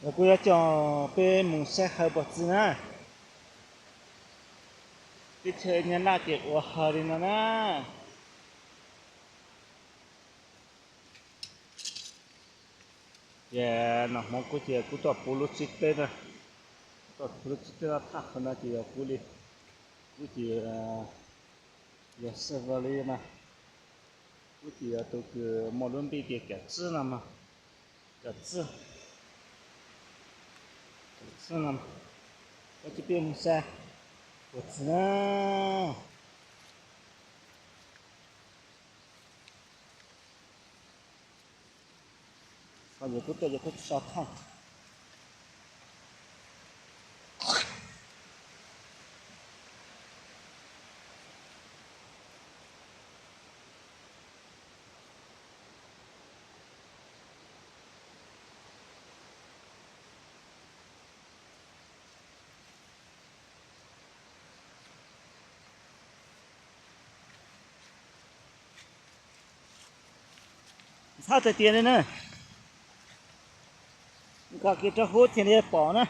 我估要讲被蒙晒好脖子呢，这车人拉给我好的呢。也那么估计估到不如几代呢，到不如几代了，他可能就要估计也适合了嘛，估计要都个马伦比的改制了嘛，改制了嘛，我这边晒脖子呢。啊，有个有个烧炭，他在点的呢，你看给这后天的包呢。